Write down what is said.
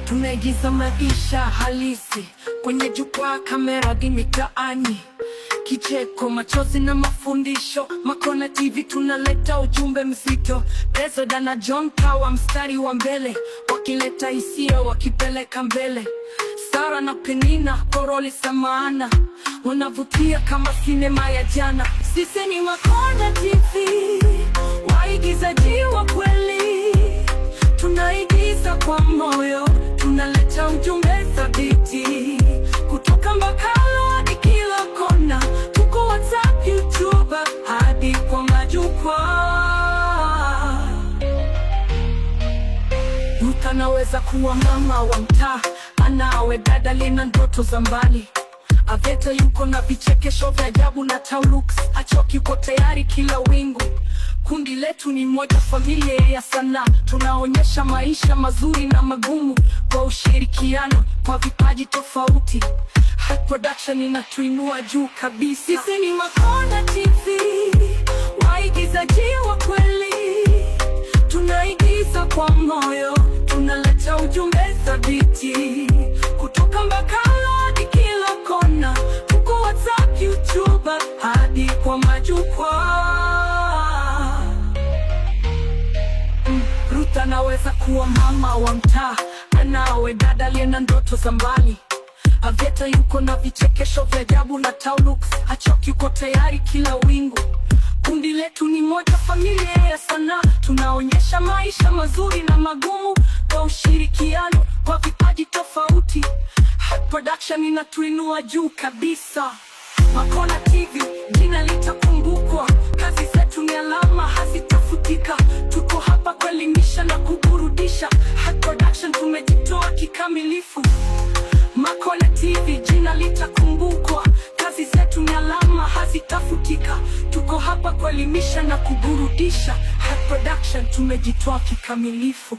Tunaigiza maisha halisi kwenye jukwaa, kamera mitaani, kicheko, machozi na mafundisho. Makona TV tunaleta ujumbe mzito. Prezoda na John Kawa mstari wa mbele, wakileta hisia, wakipeleka mbele. Sara na Penina, Koroli Samana, wanavutia kama sinema ya jana. Sisi ni Makona TV, waigizaji wa kweli. Tunaigiza kwa moyo, tunaleta ujumbe thabiti. Kutoka Mbakalo hadi kila kona, tuko WhatsApp, YouTube hadi kwa majukwaa. Ruth anaweza kuwa mama wa mtaa, anawe dada lina ndoto za mbali. Aveta yuko na vichekesho vya ajabu na Taulux, Achoki yuko tayari kila wingu. Kundi letu ni moja, familia ya sanaa. Tunaonyesha maisha mazuri na magumu kwa ushirikiano, kwa vipaji tofauti. Hype Production inatuinua juu kabisa. Sisi ni Makona TV, waigizaji wa kweli. Tunaigiza kwa moyo, tunaleta ujumbe thabiti. Kutoka Mbakalo hadi kila kona, tuko WhatsApp, YouTube hadi kwa majukwaa. Ruth anaweza kuwa mama wa mtaa, anawe dada lina ndoto za mbali. Aveta yuko na vichekesho vya ajabu na Taulux, Achoki yuko tayari kila wingu. Kundi letu ni moja, familia ya sanaa. Tunaonyesha maisha mazuri na magumu kwa ushirikiano, kwa vipaji tofauti. Hype Production inatuinua juu kabisa. Makona TV, jina litakumbukwa. Kazi zetu ni alama, hazitafutika. Tuko hapa kuelimisha na kuburudisha. Hype Production tumejitoa kikamilifu. Makona TV, jina litakumbukwa. Kazi zetu ni alama, hazitafutika. Tuko hapa kuelimisha na kuburudisha. Hype Production tumejitoa kikamilifu.